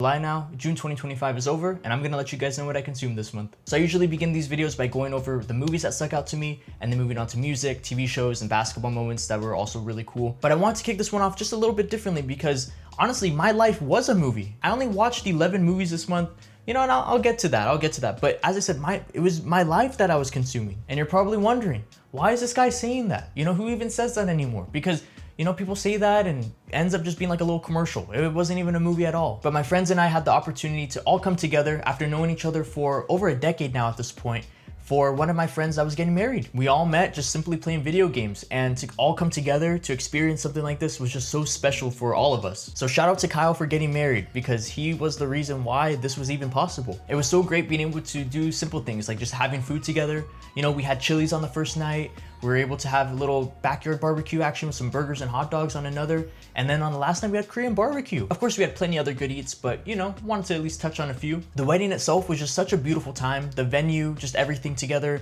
July now, June 2025 is over, and I'm gonna let you guys know what I consumed this month. So I usually begin these videos by going over the movies that stuck out to me, and then moving on to music, TV shows, and basketball moments that were also really cool. But I want to kick this one off just a little bit differently because honestly, my life was a movie. I only watched 11 movies this month, and I'll get to that. But as I said, it was my life that I was consuming. And you're probably wondering, why is this guy saying that? Who even says that anymore? Because people say that and it ends up just being like a little commercial. It wasn't even a movie at all. But my friends and I had the opportunity to all come together after knowing each other for over a decade now at this point, for one of my friends that was getting married. We all met just simply playing video games, and to all come together to experience something like this was just so special for all of us. So shout out to Kyle for getting married, because he was the reason why this was even possible. It was so great being able to do simple things like just having food together. We had Chili's on the first night. We were able to have a little backyard barbecue action with some burgers and hot dogs on another. And then on the last night we had Korean barbecue. Of course we had plenty other good eats, but wanted to at least touch on a few. The wedding itself was just such a beautiful time. The venue, just everything together,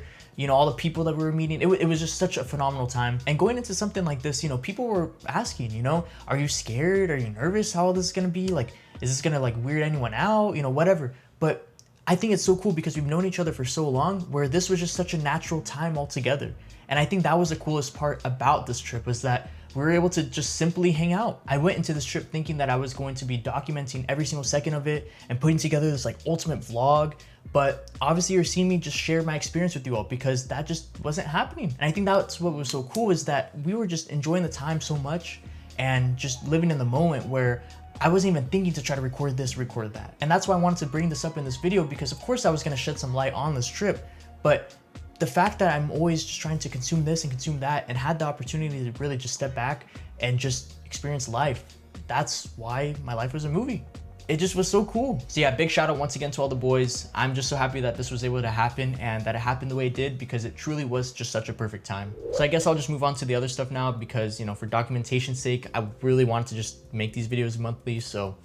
all the people that we were meeting, it was just such a phenomenal time. And going into something like this, people were asking, are you scared? Are you nervous how all this is gonna be? Like, is this gonna weird anyone out? Whatever. But I think it's so cool because we've known each other for so long, where this was just such a natural time altogether. And I think that was the coolest part about this trip, was that we were able to just simply hang out. I went into this trip thinking that I was going to be documenting every single second of it and putting together this ultimate vlog. But obviously you're seeing me just share my experience with you all, because that just wasn't happening. And I think that's what was so cool, is that we were just enjoying the time so much and just living in the moment, where I wasn't even thinking to try to record this, record that. And that's why I wanted to bring this up in this video, because of course I was gonna shed some light on this trip, but the fact that I'm always just trying to consume this and consume that, and had the opportunity to really just step back and just experience life, that's why my life was a movie. It just was so cool. So yeah, big shout out once again to all the boys. I'm just so happy that this was able to happen, and that it happened the way it did, because it truly was just such a perfect time. So I guess I'll just move on to the other stuff now, because for documentation's sake, I really wanted to just make these videos monthly. So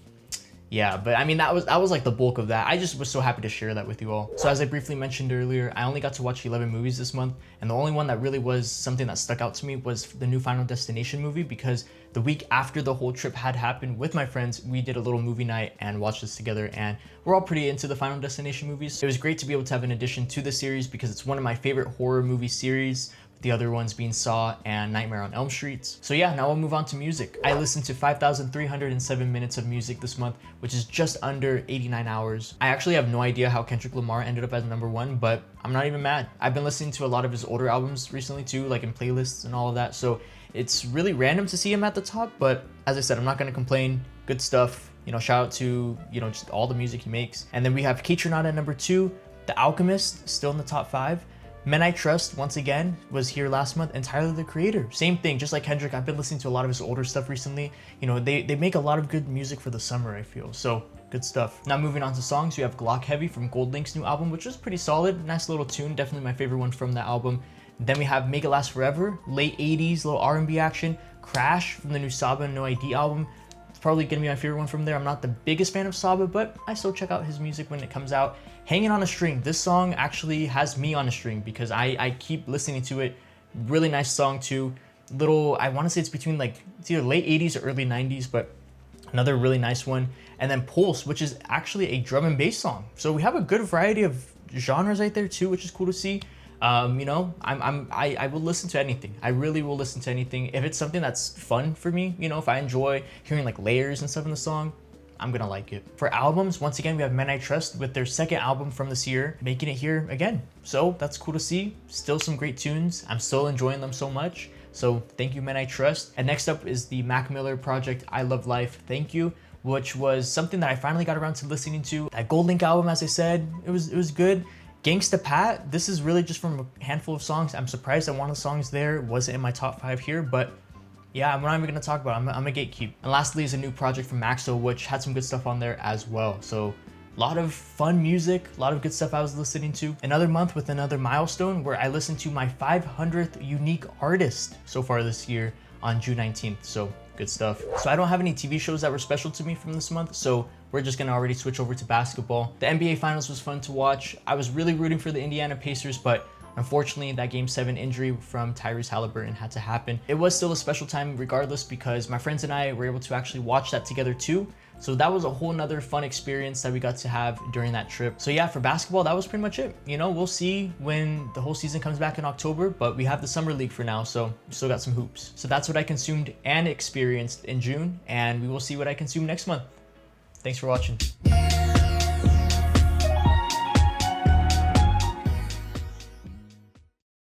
yeah, but I mean, that was like the bulk of that. I just was so happy to share that with you all. So as I briefly mentioned earlier, I only got to watch 11 movies this month, and the only one that really was something that stuck out to me was the new Final Destination movie, because the week after the whole trip had happened with my friends, we did a little movie night and watched this together, and we're all pretty into the Final Destination movies. It was great to be able to have an addition to the series, because it's one of my favorite horror movie series, the other ones being Saw and Nightmare on Elm Street. So yeah, now we'll move on to music. I listened to 5,307 minutes of music this month, which is just under 89 hours. I actually have no idea how Kendrick Lamar ended up as #1, but I'm not even mad. I've been listening to a lot of his older albums recently too, like in playlists and all of that, so it's really random to see him at the top, but as I said, I'm not gonna complain. Good stuff. Shout out to, just all the music he makes. And then we have Kaytranada at #2, The Alchemist still in the top 5. Men I Trust, once again, was here last month, and Tyler, the Creator. Same thing, just like Kendrick, I've been listening to a lot of his older stuff recently. They make a lot of good music for the summer, I feel, so good stuff. Now moving on to songs, we have Glock Heavy from GoldLink's new album, which was pretty solid, nice little tune, definitely my favorite one from that album. Then we have Make It Last Forever, late 80s, little R&B action. Crash from the new Saba No ID album. Probably gonna be my favorite one from there. I'm not the biggest fan of Saba, but I still check out his music when it comes out. Hanging on a String. This song actually has me on a string, because I keep listening to it. Really nice song too. I want to say it's between it's either late 80s or early 90s, but another really nice one. And then Pulse, which is actually a drum and bass song. So we have a good variety of genres right there too, which is cool to see. I will listen to anything. I really will listen to anything. If it's something that's fun for me, if I enjoy hearing layers and stuff in the song, I'm gonna like it. For albums, once again, we have Men I Trust with their second album from this year, making it here again. So that's cool to see. Still some great tunes. I'm still enjoying them so much. So thank you, Men I Trust. And next up is the Mac Miller project, I Love Life, Thank You, which was something that I finally got around to listening to. That GoldLink album, as I said, it was good. Gangsta Pat, this is really just from a handful of songs. I'm surprised that one of the songs there wasn't in my top 5 here, but yeah, I'm not even gonna talk about it. I'm a gatekeep. And lastly is a new project from Maxo, which had some good stuff on there as well. So a lot of fun music, a lot of good stuff I was listening to. Another month with another milestone, where I listened to my 500th unique artist so far this year on June 19th. So good stuff. So I don't have any TV shows that were special to me from this month, so we're just gonna already switch over to basketball. The NBA Finals was fun to watch. I was really rooting for the Indiana Pacers, but unfortunately, that Game 7 injury from Tyrese Halliburton had to happen. It was still a special time regardless, because my friends and I were able to actually watch that together too. So that was a whole nother fun experience that we got to have during that trip. So yeah, for basketball, that was pretty much it. You know, we'll see when the whole season comes back in October, but we have the summer league for now, so we still got some hoops. So that's what I consumed and experienced in June, and we will see what I consume next month. Thanks for watching.